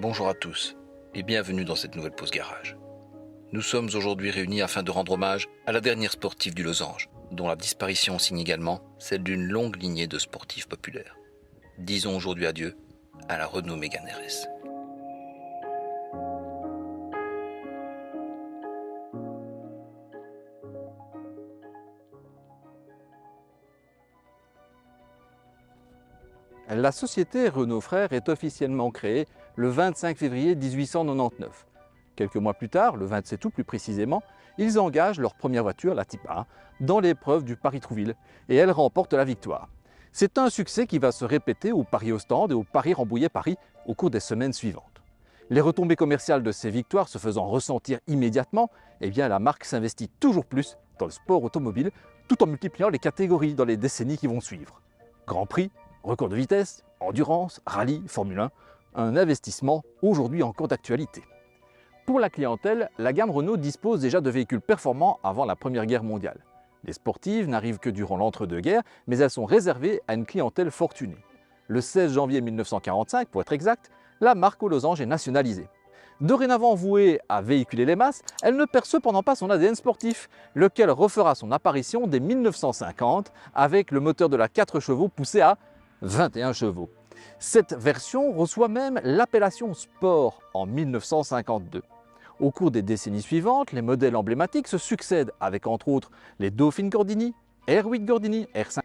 Bonjour à tous et bienvenue dans cette nouvelle pause garage. Nous sommes aujourd'hui réunis afin de rendre hommage à la dernière sportive du Losange, dont la disparition signe également celle d'une longue lignée de sportifs populaires. Disons aujourd'hui adieu à la Renault Mégane RS. La société Renault Frères est officiellement créée le 25 février 1899. Quelques mois plus tard, le 27 août plus précisément, ils engagent leur première voiture, la Type A, dans l'épreuve du Paris-Trouville et elle remporte la victoire. C'est un succès qui va se répéter au Paris-Ostende et au Paris-Rambouillet-Paris au cours des semaines suivantes. Les retombées commerciales de ces victoires se faisant ressentir immédiatement, la marque s'investit toujours plus dans le sport automobile tout en multipliant les catégories dans les décennies qui vont suivre. Grand Prix, record de vitesse, endurance, rallye, Formule 1, un investissement aujourd'hui encore d'actualité. Pour la clientèle, la gamme Renault dispose déjà de véhicules performants avant la Première Guerre mondiale. Les sportives n'arrivent que durant l'entre-deux-guerres, mais elles sont réservées à une clientèle fortunée. Le 16 janvier 1945, pour être exact, la marque aux losanges est nationalisée. Dorénavant vouée à véhiculer les masses, elle ne perd cependant pas son ADN sportif, lequel refera son apparition dès 1950 avec le moteur de la 4 chevaux poussé à 21 chevaux. Cette version reçoit même l'appellation Sport en 1952. Au cours des décennies suivantes, les modèles emblématiques se succèdent avec entre autres les Dauphine Gordini, R8 Gordini, R5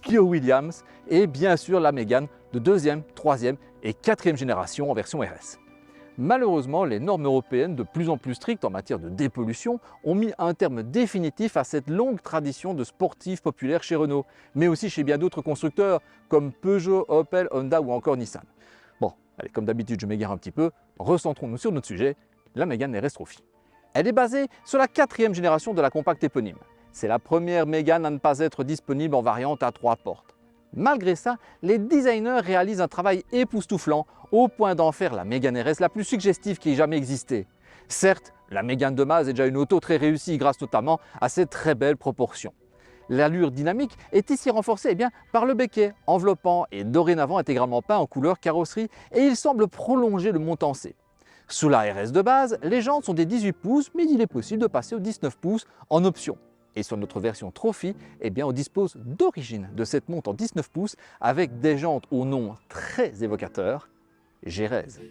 Clio Williams et bien sûr la Mégane de 2e, 3e et 4e génération en version RS. Malheureusement, les normes européennes, de plus en plus strictes en matière de dépollution, ont mis un terme définitif à cette longue tradition de sportifs populaires chez Renault, mais aussi chez bien d'autres constructeurs comme Peugeot, Opel, Honda ou encore Nissan. Bon, allez, comme d'habitude, je m'égare un petit peu, recentrons-nous sur notre sujet, la Mégane RS Trophy. Elle est basée sur la 4e génération de la compacte éponyme. C'est la première Mégane à ne pas être disponible en variante à 3 portes. Malgré ça, les designers réalisent un travail époustouflant au point d'en faire la Mégane RS la plus suggestive qui ait jamais existé. Certes, la Mégane de base est déjà une auto très réussie grâce notamment à ses très belles proportions. L'allure dynamique est ici renforcée par le becquet enveloppant et dorénavant intégralement peint en couleur carrosserie et il semble prolonger le montant C. Sous la RS de base, les jantes sont des 18 pouces mais il est possible de passer aux 19 pouces en option. Et sur notre version Trophy, on dispose d'origine de cette monte en 19 pouces avec des jantes au nom très évocateur, Gérèse.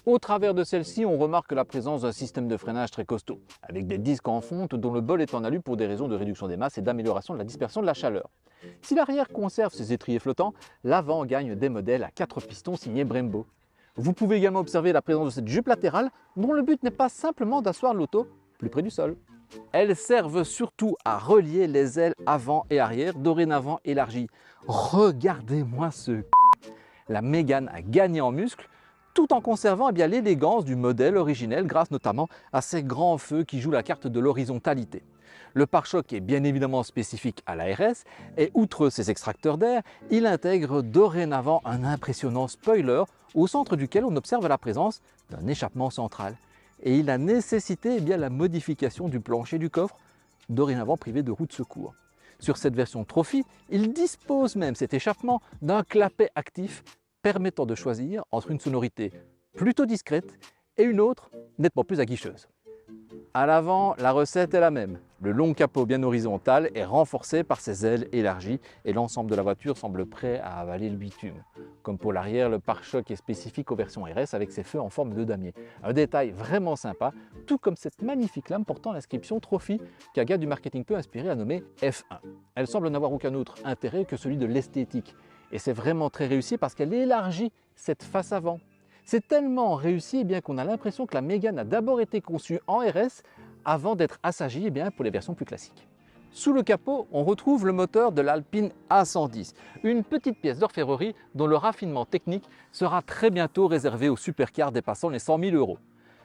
Au travers de celle-ci, on remarque la présence d'un système de freinage très costaud, avec des disques en fonte dont le bol est en alu pour des raisons de réduction des masses et d'amélioration de la dispersion de la chaleur. Si l'arrière conserve ses étriers flottants, l'avant gagne des modèles à 4 pistons signés Brembo. Vous pouvez également observer la présence de cette jupe latérale dont le but n'est pas simplement d'asseoir l'auto plus près du sol. Elles servent surtout à relier les ailes avant et arrière, dorénavant élargies. Regardez-moi ce La Mégane a gagné en muscles tout en conservant l'élégance du modèle originel grâce notamment à ses grands feux qui jouent la carte de l'horizontalité. Le pare-choc est bien évidemment spécifique à la RS et outre ses extracteurs d'air, il intègre dorénavant un impressionnant spoiler au centre duquel on observe la présence d'un échappement central. Et il a nécessité la modification du plancher du coffre, dorénavant privé de roue de secours. Sur cette version Trophy, il dispose même cet échappement d'un clapet actif permettant de choisir entre une sonorité plutôt discrète et une autre nettement plus aguicheuse. À l'avant, la recette est la même. Le long capot bien horizontal est renforcé par ses ailes élargies et l'ensemble de la voiture semble prêt à avaler le bitume. Comme pour l'arrière, le pare-choc est spécifique aux versions RS avec ses feux en forme de damier. Un détail vraiment sympa, tout comme cette magnifique lame portant l'inscription Trophy qu'un gars du marketing peu inspiré a nommé F1. Elle semble n'avoir aucun autre intérêt que celui de l'esthétique. Et c'est vraiment très réussi parce qu'elle élargit cette face avant. C'est tellement réussi qu'on a l'impression que la Mégane a d'abord été conçue en RS avant d'être assagie pour les versions plus classiques. Sous le capot, on retrouve le moteur de l'Alpine A110, une petite pièce d'orfèvrerie dont le raffinement technique sera très bientôt réservé aux supercars dépassant les 100 000 €.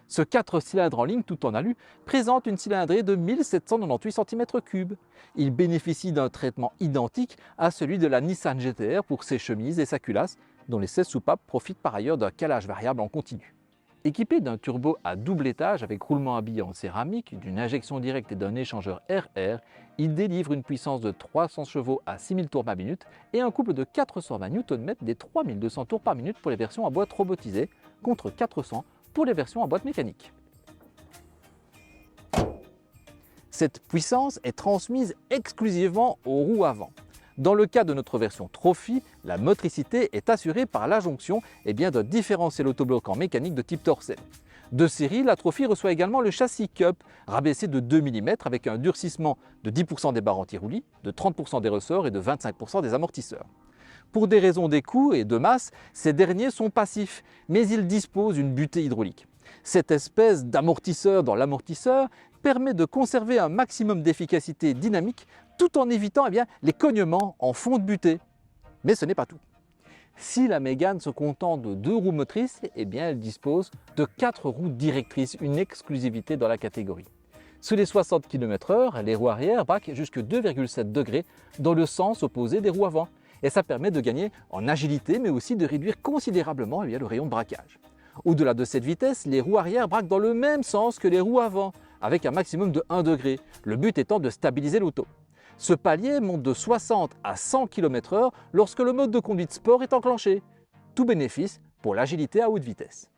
Ce 4 cylindres en ligne tout en alu présente une cylindrée de 1798 cm3. Il bénéficie d'un traitement identique à celui de la Nissan GT-R pour ses chemises et sa culasse, dont les 16 soupapes profitent par ailleurs d'un calage variable en continu. Équipé d'un turbo à double étage avec roulement à billes en céramique, d'une injection directe et d'un échangeur air-air, il délivre une puissance de 300 chevaux à 6000 tours par minute et un couple de 420 Nm des 3200 tours par minute pour les versions à boîte robotisée, contre 400 pour les versions à boîte mécanique. Cette puissance est transmise exclusivement aux roues avant. Dans le cas de notre version Trophy, la motricité est assurée par la jonction d'un différentiel autobloquant mécanique de type Torsen. De série, la Trophy reçoit également le châssis Cup, rabaissé de 2 mm avec un durcissement de 10% des barres anti-roulis, de 30% des ressorts et de 25% des amortisseurs. Pour des raisons des coûts et de masse, ces derniers sont passifs, mais ils disposent d'une butée hydraulique. Cette espèce d'amortisseur dans l'amortisseur permet de conserver un maximum d'efficacité dynamique tout en évitant les cognements en fond de butée. Mais ce n'est pas tout. Si la Mégane se contente de 2 roues motrices, elle dispose de 4 roues directrices, une exclusivité dans la catégorie. Sous les 60 km/h, les roues arrière braquent jusqu'à 2,7 degrés dans le sens opposé des roues avant. Et ça permet de gagner en agilité, mais aussi de réduire considérablement le rayon de braquage. Au-delà de cette vitesse, les roues arrière braquent dans le même sens que les roues avant, avec un maximum de 1 degré, le but étant de stabiliser l'auto. Ce palier monte de 60 à 100 km/h lorsque le mode de conduite sport est enclenché. Tout bénéfice pour l'agilité à haute vitesse.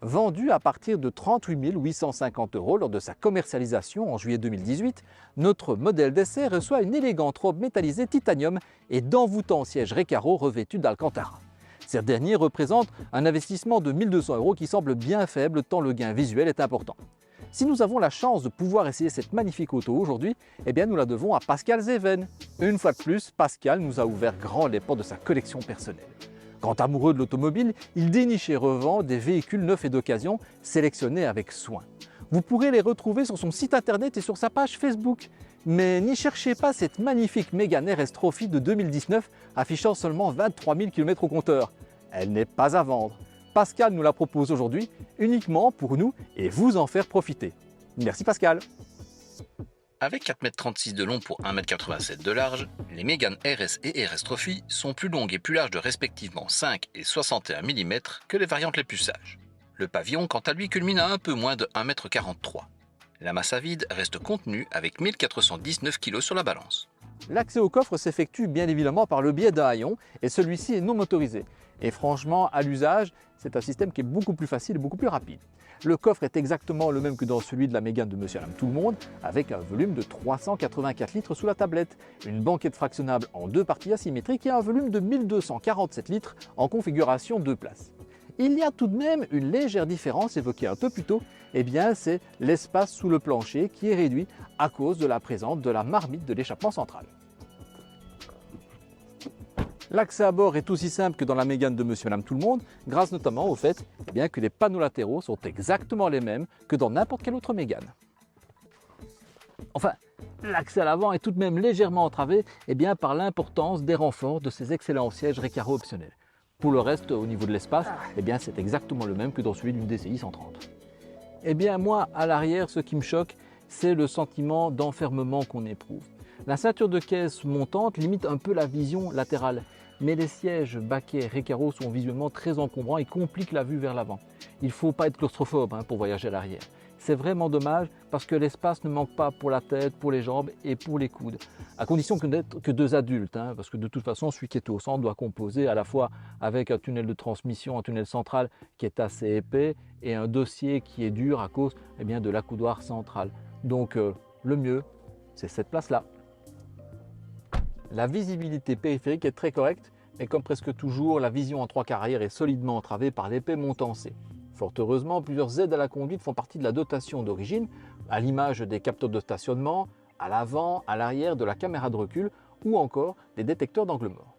Vendu à partir de 38 850 € lors de sa commercialisation en juillet 2018, notre modèle d'essai reçoit une élégante robe métallisée titanium et d'envoûtants sièges Recaro revêtus d'Alcantara. Ces derniers représentent un investissement de 1 200 € qui semble bien faible tant le gain visuel est important. Si nous avons la chance de pouvoir essayer cette magnifique auto aujourd'hui, nous la devons à Pascal Zeven. Une fois de plus, Pascal nous a ouvert grand les portes de sa collection personnelle. Grand amoureux de l'automobile, il déniche et revend des véhicules neufs et d'occasion sélectionnés avec soin. Vous pourrez les retrouver sur son site internet et sur sa page Facebook. Mais n'y cherchez pas cette magnifique Mégane RS Trophy de 2019 affichant seulement 23 000 km au compteur. Elle n'est pas à vendre. Pascal nous la propose aujourd'hui uniquement pour nous et vous en faire profiter. Merci Pascal. Avec 4,36 m de long pour 1,87 m de large, les Mégane RS et RS Trophy sont plus longues et plus larges de respectivement 5 et 61 mm que les variantes les plus sages. Le pavillon, quant à lui, culmine à un peu moins de 1,43 m. La masse à vide reste contenue avec 1419 kg sur la balance. L'accès au coffre s'effectue bien évidemment par le biais d'un haillon et celui-ci est non motorisé. Et franchement, à l'usage, c'est un système qui est beaucoup plus facile et beaucoup plus rapide. Le coffre est exactement le même que dans celui de la Mégane de Monsieur et Madame Tout-le-Monde, avec un volume de 384 litres sous la tablette, une banquette fractionnable en 2 parties asymétriques et un volume de 1247 litres en configuration 2 places. Il y a tout de même une légère différence évoquée un peu plus tôt, c'est l'espace sous le plancher qui est réduit à cause de la présence de la marmite de l'échappement central. L'accès à bord est aussi simple que dans la Mégane de Monsieur et Madame Tout-le-Monde, grâce notamment au fait que les panneaux latéraux sont exactement les mêmes que dans n'importe quelle autre Mégane. Enfin, l'accès à l'avant est tout de même légèrement entravé par l'importance des renforts de ces excellents sièges Recaro optionnels. Pour le reste, au niveau de l'espace, c'est exactement le même que dans celui d'une DCI 130. Moi, à l'arrière, ce qui me choque, c'est le sentiment d'enfermement qu'on éprouve. La ceinture de caisse montante limite un peu la vision latérale, mais les sièges baquets Recaro sont visuellement très encombrants et compliquent la vue vers l'avant. Il ne faut pas être claustrophobe pour voyager à l'arrière. C'est vraiment dommage parce que l'espace ne manque pas pour la tête, pour les jambes et pour les coudes. À condition que d'être que 2 adultes, parce que de toute façon, celui qui est au centre doit composer à la fois avec un tunnel de transmission, un tunnel central qui est assez épais et un dossier qui est dur à cause de l'accoudoir central. Donc le mieux, c'est cette place-là. La visibilité périphérique est très correcte, mais comme presque toujours, la vision en 3/4 arrière est solidement entravée par l'épais montant C. Fort heureusement, plusieurs aides à la conduite font partie de la dotation d'origine, à l'image des capteurs de stationnement, à l'avant, à l'arrière de la caméra de recul ou encore des détecteurs d'angle mort.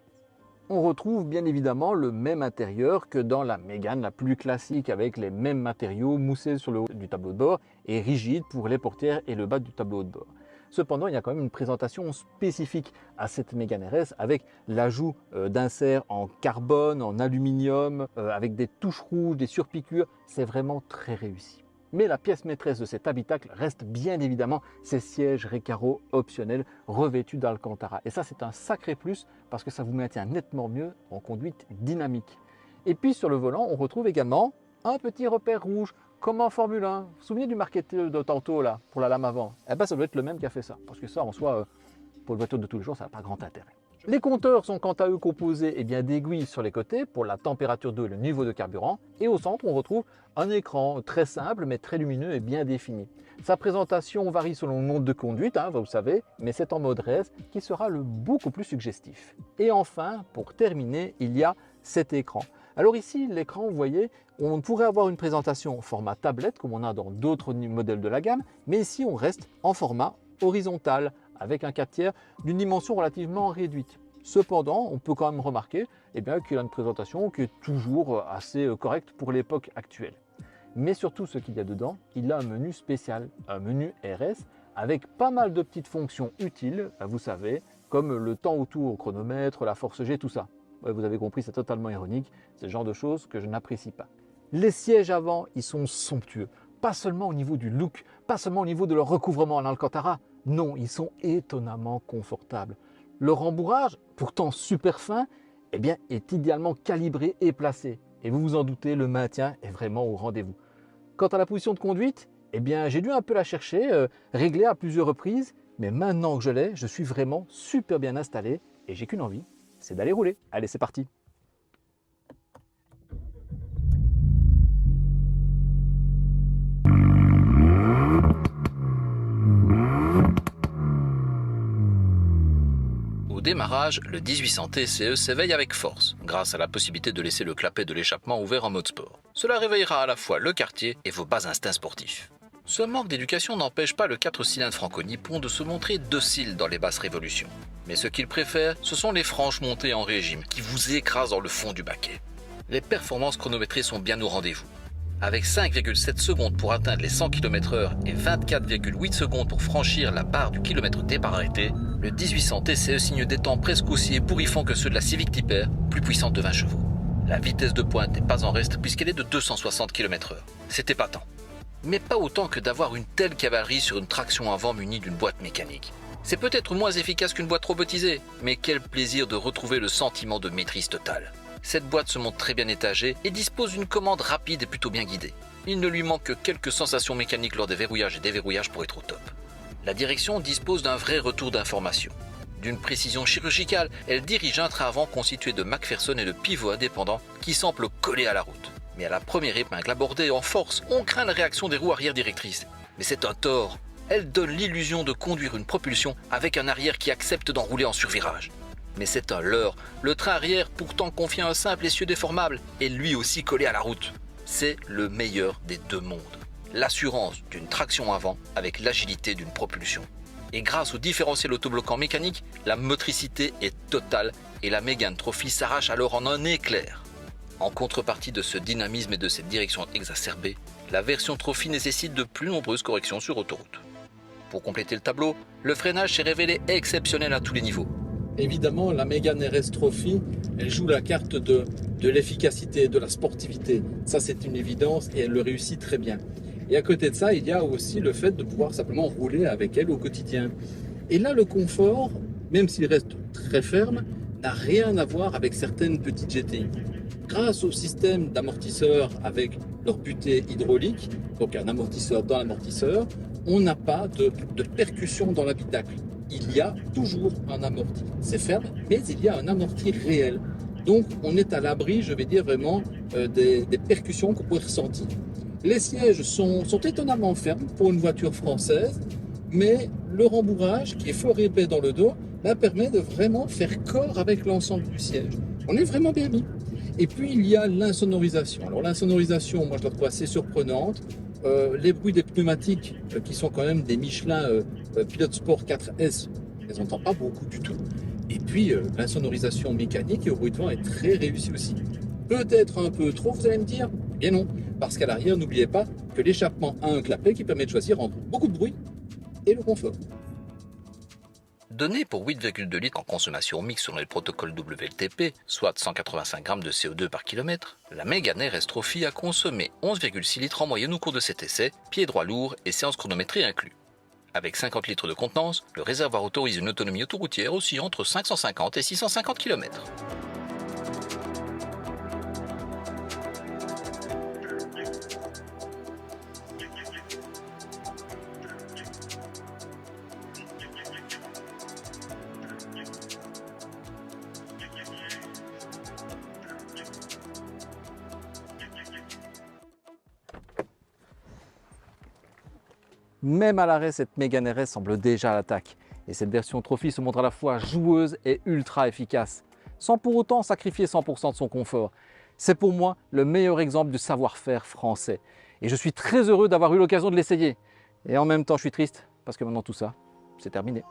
On retrouve bien évidemment le même intérieur que dans la Mégane la plus classique avec les mêmes matériaux moussés sur le haut du tableau de bord et rigides pour les portières et le bas du tableau de bord. Cependant, il y a quand même une présentation spécifique à cette Mégane RS avec l'ajout d'inserts en carbone, en aluminium, avec des touches rouges, des surpiqûres. C'est vraiment très réussi. Mais la pièce maîtresse de cet habitacle reste bien évidemment ces sièges Recaro optionnels revêtus d'Alcantara. Et ça, c'est un sacré plus parce que ça vous maintient nettement mieux en conduite dynamique. Et puis sur le volant, on retrouve également un petit repère rouge, comme en Formule 1. Vous vous souvenez du marquette de tantôt là, pour la lame avant? Eh ben ça doit être le même qui a fait ça, parce que ça en soi, pour une voiture de tous les jours, ça n'a pas grand intérêt. Les compteurs sont quant à eux composés d'aiguilles sur les côtés pour la température d'eau et le niveau de carburant. Et au centre, on retrouve un écran très simple mais très lumineux et bien défini. Sa présentation varie selon le nombre de conduites, vous le savez, mais c'est en mode race qui sera beaucoup plus suggestif. Et enfin, pour terminer, il y a cet écran. Alors ici, l'écran, vous voyez, on pourrait avoir une présentation format tablette comme on a dans d'autres modèles de la gamme, mais ici on reste en format horizontal avec un 4/3 d'une dimension relativement réduite. Cependant, on peut quand même remarquer qu'il a une présentation qui est toujours assez correcte pour l'époque actuelle. Mais surtout, ce qu'il y a dedans, il a un menu spécial, un menu RS, avec pas mal de petites fonctions utiles, vous savez, comme le temps autour au chronomètre, la force G, tout ça. Ouais, vous avez compris, c'est totalement ironique, c'est le genre de choses que je n'apprécie pas. Les sièges avant, ils sont somptueux, pas seulement au niveau du look, pas seulement au niveau de leur recouvrement en alcantara, non, ils sont étonnamment confortables. Le rembourrage, pourtant super fin, est idéalement calibré et placé. Et vous vous en doutez, le maintien est vraiment au rendez-vous. Quant à la position de conduite, j'ai dû un peu la chercher, régler à plusieurs reprises, mais maintenant que je l'ai, je suis vraiment super bien installé et j'ai qu'une envie, c'est d'aller rouler. Allez, c'est parti! Au démarrage, le 1800 TCE s'éveille avec force, grâce à la possibilité de laisser le clapet de l'échappement ouvert en mode sport. Cela réveillera à la fois le quartier et vos bas instincts sportifs. Ce manque d'éducation n'empêche pas le 4 cylindres franco-nippon de se montrer docile dans les basses révolutions. Mais ce qu'il préfère, ce sont les franches montées en régime qui vous écrasent dans le fond du baquet. Les performances chronométrées sont bien au rendez-vous. Avec 5,7 secondes pour atteindre les 100 km/h et 24,8 secondes pour franchir la barre du kilomètre départ arrêté, le 1800 TCE signe des temps presque aussi ébouriffants que ceux de la Civic Type R, plus puissante de 20 chevaux. La vitesse de pointe n'est pas en reste puisqu'elle est de 260 km/h. C'est épatant. Mais pas autant que d'avoir une telle cavalerie sur une traction avant munie d'une boîte mécanique. C'est peut-être moins efficace qu'une boîte robotisée, mais quel plaisir de retrouver le sentiment de maîtrise totale. Cette boîte se montre très bien étagée et dispose d'une commande rapide et plutôt bien guidée. Il ne lui manque que quelques sensations mécaniques lors des verrouillages et déverrouillages pour être au top. La direction dispose d'un vrai retour d'information. D'une précision chirurgicale, elle dirige un train avant constitué de McPherson et de pivots indépendants qui semblent collés à la route. Mais à la première épingle abordée en force, on craint la réaction des roues arrière directrices. Mais c'est un tort. Elle donne l'illusion de conduire une propulsion avec un arrière qui accepte d'enrouler en survirage. Mais c'est un leurre. Le train arrière, pourtant confié à un simple essieu déformable, est lui aussi collé à la route. C'est le meilleur des deux mondes. L'assurance d'une traction avant avec l'agilité d'une propulsion. Et grâce au différentiel autobloquant mécanique, la motricité est totale et la Mégane Trophy s'arrache alors en un éclair. En contrepartie de ce dynamisme et de cette direction exacerbée, la version Trophy nécessite de plus nombreuses corrections sur autoroute. Pour compléter le tableau, le freinage s'est révélé exceptionnel à tous les niveaux. Évidemment, la Mégane RS Trophy, elle joue la carte de l'efficacité, de la sportivité. Ça, c'est une évidence et elle le réussit très bien. Et à côté de ça, il y a aussi le fait de pouvoir simplement rouler avec elle au quotidien. Et là, le confort, même s'il reste très ferme, n'a rien à voir avec certaines petites GTI. Grâce au système d'amortisseurs avec leur butée hydraulique, donc un amortisseur dans l'amortisseur, on n'a pas de percussion dans l'habitacle. Il y a toujours un amorti. C'est ferme, mais il y a un amorti réel. Donc on est à l'abri, je vais dire vraiment, des percussions qu'on pourrait ressentir. Les sièges sont étonnamment fermes pour une voiture française, mais le rembourrage, qui est fort épais dans le dos, permet de vraiment faire corps avec l'ensemble du siège. On est vraiment bien mis. Et puis il y a l'insonorisation. Alors l'insonorisation, moi je la trouve assez surprenante. Les bruits des pneumatiques, qui sont quand même des Michelin Pilot Sport 4S, on les entend pas beaucoup du tout. Et puis l'insonorisation mécanique et au bruit de vent est très réussie aussi. Peut-être un peu trop, vous allez me dire? Eh bien non, parce qu'à l'arrière, n'oubliez pas que l'échappement a un clapet qui permet de choisir entre beaucoup de bruit et le confort. Donné pour 8,2 litres en consommation mixte selon le protocole WLTP, soit 185 grammes de CO2 par kilomètre, la Mégane RS Trophy a consommé 11,6 litres en moyenne au cours de cet essai, pied droit lourd et séance chronométrée inclus. Avec 50 litres de contenance, le réservoir autorise une autonomie autoroutière aussi entre 550 et 650 km. Même à l'arrêt, cette Mégane RS semble déjà à l'attaque. Et cette version Trophy se montre à la fois joueuse et ultra efficace, sans pour autant sacrifier 100% de son confort. C'est pour moi le meilleur exemple du savoir-faire français. Et je suis très heureux d'avoir eu l'occasion de l'essayer. Et en même temps, je suis triste, parce que maintenant tout ça, c'est terminé.